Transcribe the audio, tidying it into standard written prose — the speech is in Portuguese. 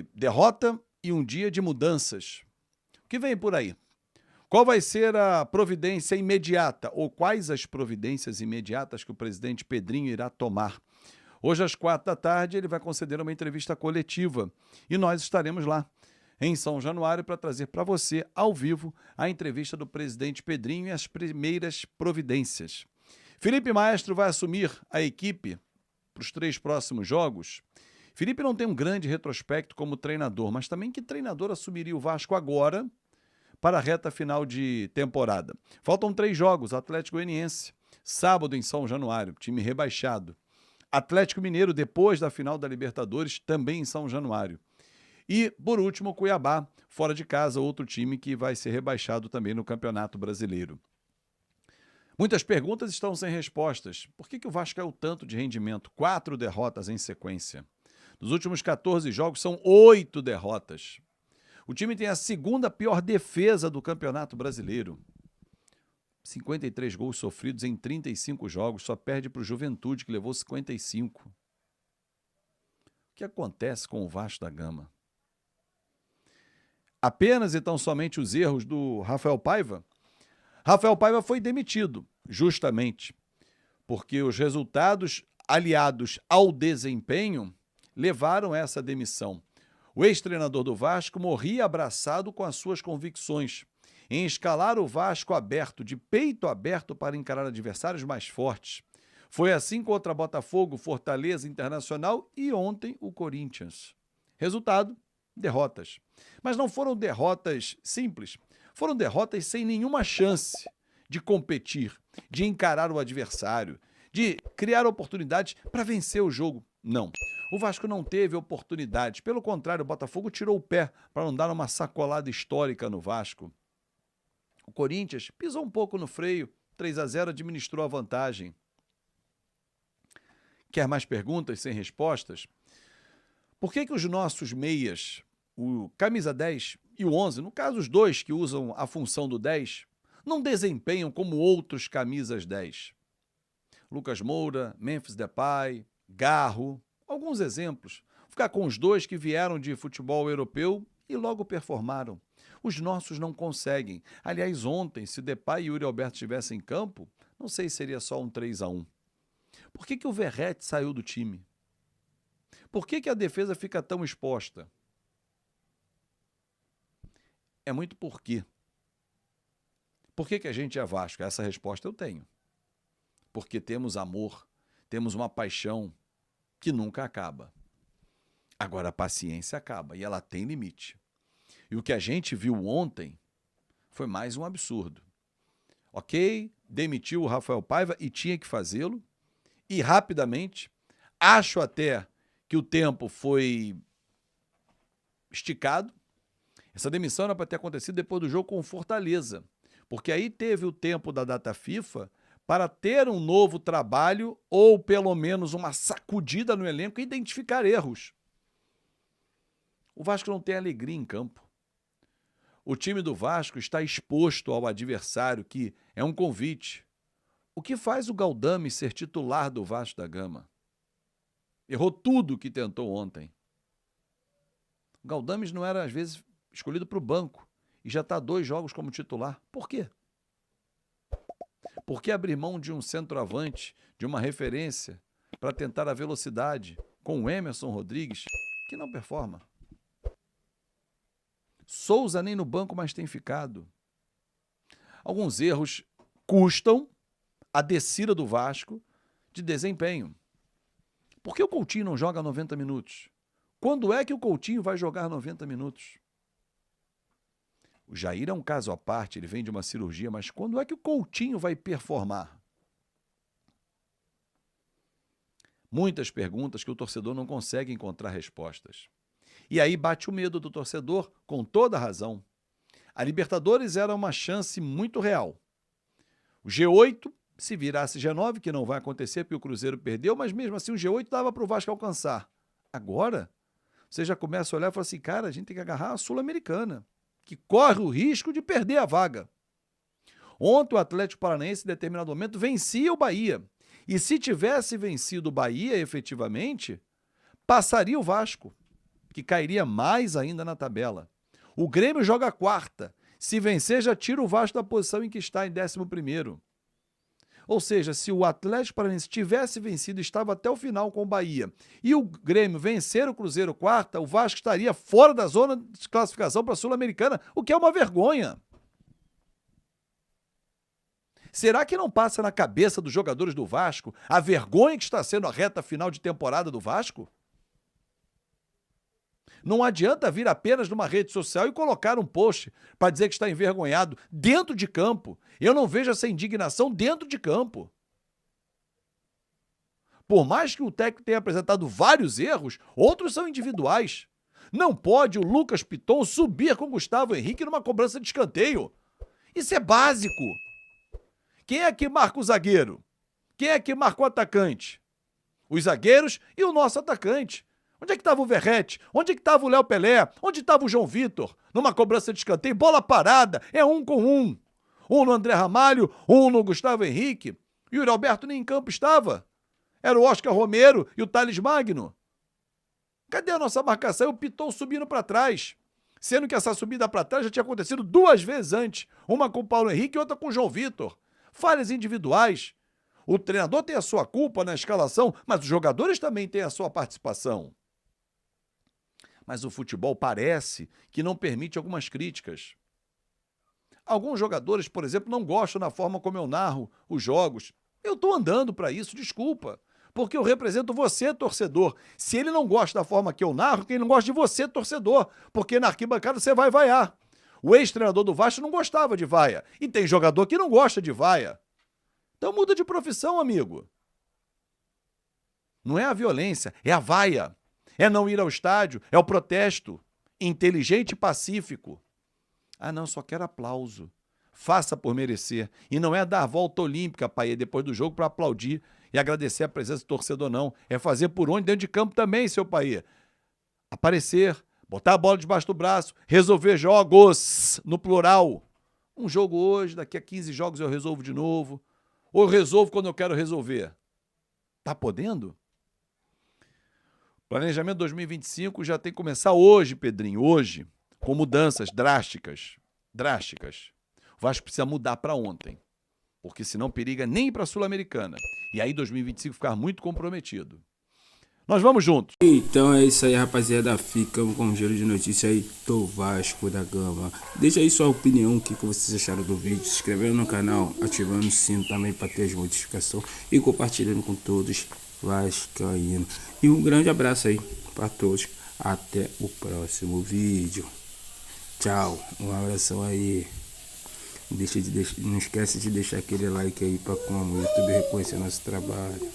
de derrota e um dia de mudanças. O que vem por aí? Qual vai ser a providência imediata ou quais as providências imediatas que o presidente Pedrinho irá tomar? Hoje, às 16h, ele vai conceder uma entrevista coletiva e nós estaremos lá em São Januário para trazer para você, ao vivo, a entrevista do presidente Pedrinho e as primeiras providências. Felipe Maestro vai assumir a equipe para os 3 próximos jogos. Felipe não tem um grande retrospecto como treinador, mas também que treinador assumiria o Vasco agora para a reta final de temporada. Faltam 3 jogos, Atlético Goianiense, sábado em São Januário, time rebaixado. Atlético Mineiro, depois da final da Libertadores, também em São Januário. E, por último, Cuiabá, fora de casa, outro time que vai ser rebaixado também no Campeonato Brasileiro. Muitas perguntas estão sem respostas. Por que o Vasco caiu tanto de rendimento? 4 derrotas em sequência. Nos últimos 14 jogos, são 8 derrotas. O time tem a 2ª pior defesa do Campeonato Brasileiro. 53 gols sofridos em 35 jogos, só perde para o Juventude, que levou 55. O que acontece com o Vasco da Gama? Apenas e tão somente os erros do Rafael Paiva? Rafael Paiva foi demitido, justamente, porque os resultados aliados ao desempenho levaram a essa demissão. O ex-treinador do Vasco morria abraçado com as suas convicções em escalar o Vasco aberto, de peito aberto para encarar adversários mais fortes. Foi assim contra Botafogo, Fortaleza, Internacional e ontem o Corinthians. Resultado, derrotas. Mas não foram derrotas simples, foram derrotas sem nenhuma chance de competir, de encarar o adversário, de criar oportunidades para vencer o jogo. Não. O Vasco não teve oportunidades. Pelo contrário, o Botafogo tirou o pé para não dar uma sacolada histórica no Vasco. O Corinthians pisou um pouco no freio, 3-0, administrou a vantagem. Quer mais perguntas sem respostas? Por que os nossos meias, o camisa 10 e o 11, no caso os 2 que usam a função do 10, não desempenham como outros camisas 10? Lucas Moura, Memphis Depay, Garro, alguns exemplos. Ficar com os 2 que vieram de futebol europeu e logo performaram. Os nossos não conseguem. Aliás, ontem, se Depay e Yuri Alberto estivessem em campo, não sei se seria só um 3-1. Por que o Verratti saiu do time? Por que a defesa fica tão exposta? É muito por quê. Por que a gente é Vasco? Essa resposta eu tenho. Porque temos amor, temos uma paixão que nunca acaba. Agora a paciência acaba e ela tem limite. E o que a gente viu ontem foi mais um absurdo. Ok, demitiu o Rafael Paiva e tinha que fazê-lo. E rapidamente, acho até que o tempo foi esticado. Essa demissão era para ter acontecido depois do jogo com o Fortaleza. Porque aí teve o tempo da data FIFA para ter um novo trabalho ou pelo menos uma sacudida no elenco e identificar erros. O Vasco não tem alegria em campo. O time do Vasco está exposto ao adversário, que é um convite. O que faz o Galdame ser titular do Vasco da Gama? Errou tudo que tentou ontem. O Galdame não era, às vezes, escolhido para o banco e já está 2 jogos como titular. Por quê? Por que abrir mão de um centroavante, de uma referência, para tentar a velocidade com o Emerson Rodrigues, que não performa? Souza nem no banco mais tem ficado. Alguns erros custam a descida do Vasco de desempenho. Por que o Coutinho não joga 90 minutos? Quando é que o Coutinho vai jogar 90 minutos? O Jair é um caso à parte, ele vem de uma cirurgia, mas quando é que o Coutinho vai performar? Muitas perguntas que o torcedor não consegue encontrar respostas. E aí bate o medo do torcedor, com toda a razão. A Libertadores era uma chance muito real. O G8, se virasse G9, que não vai acontecer porque o Cruzeiro perdeu, mas mesmo assim o G8 dava para o Vasco alcançar. Agora, você já começa a olhar e fala assim, cara, a gente tem que agarrar a Sul-Americana, que corre o risco de perder a vaga. Ontem o Atlético Paranaense, em determinado momento, vencia o Bahia. E se tivesse vencido o Bahia efetivamente, passaria o Vasco. que cairia mais ainda na tabela. O Grêmio joga a quarta. Se vencer, já tira o Vasco da posição em que está, em 11º. Ou seja, se o Atlético Paranaense tivesse vencido, estava até o final com o Bahia, e o Grêmio vencer o Cruzeiro quarta, o Vasco estaria fora da zona de classificação para a Sul-Americana, o que é uma vergonha. Será que não passa na cabeça dos jogadores do Vasco a vergonha que está sendo a reta final de temporada do Vasco? Não adianta vir apenas numa rede social e colocar um post para dizer que está envergonhado dentro de campo. Eu não vejo essa indignação dentro de campo. Por mais que o técnico tenha apresentado vários erros, outros são individuais. Não pode o Lucas Piton subir com o Gustavo Henrique numa cobrança de escanteio. Isso é básico. Quem é que marca o zagueiro? Quem é que marca o atacante? Os zagueiros e o nosso atacante. Onde é que estava o Verrete? Onde é que estava o Léo Pelé? Onde estava o João Vitor? Numa cobrança de escanteio, bola parada, é 1 com 1. Um no André Ramalho, um no Gustavo Henrique. E o Yuri Alberto nem em campo estava. Era o Oscar Romero e o Thales Magno. Cadê a nossa marcação? O Piton subindo para trás. Sendo que essa subida para trás já tinha acontecido 2 vezes antes. Uma com o Paulo Henrique e outra com o João Vitor. Falhas individuais. O treinador tem a sua culpa na escalação, mas os jogadores também têm a sua participação. Mas o futebol parece que não permite algumas críticas. Alguns jogadores, por exemplo, não gostam da forma como eu narro os jogos. Eu estou andando para isso, desculpa. Porque eu represento você, torcedor. Se ele não gosta da forma que eu narro, quem não gosta de você, torcedor. Porque na arquibancada você vai vaiar. O ex-treinador do Vasco não gostava de vaia. E tem jogador que não gosta de vaia. Então muda de profissão, amigo. Não é a violência, é a vaia. É não ir ao estádio, é o protesto. Inteligente e pacífico. Ah, não, só quero aplauso. Faça por merecer. E não é dar volta olímpica, pai, depois do jogo para aplaudir e agradecer a presença do torcedor, não. É fazer por onde dentro de campo também, seu pai. Aparecer, botar a bola debaixo do braço, resolver jogos, no plural. Um jogo hoje, daqui a 15 jogos eu resolvo de novo. Ou eu resolvo quando eu quero resolver. Tá podendo? Planejamento 2025 já tem que começar hoje, Pedrinho, hoje, com mudanças drásticas. Drásticas. O Vasco precisa mudar para ontem, porque senão periga nem ir para a Sul-Americana. E aí 2025 ficar muito comprometido. Nós vamos juntos. Então é isso aí, rapaziada. Ficamos com um giro de notícia aí do Vasco da Gama. Deixa aí sua opinião, o que vocês acharam do vídeo. Se inscrevendo no canal, ativando o sino também para ter as notificações e compartilhando com todos vascaínos. E um grande abraço aí para todos. Até o próximo vídeo. Tchau. Um abração aí. Não esquece de deixar aquele like aí para como o YouTube reconhecer nosso trabalho.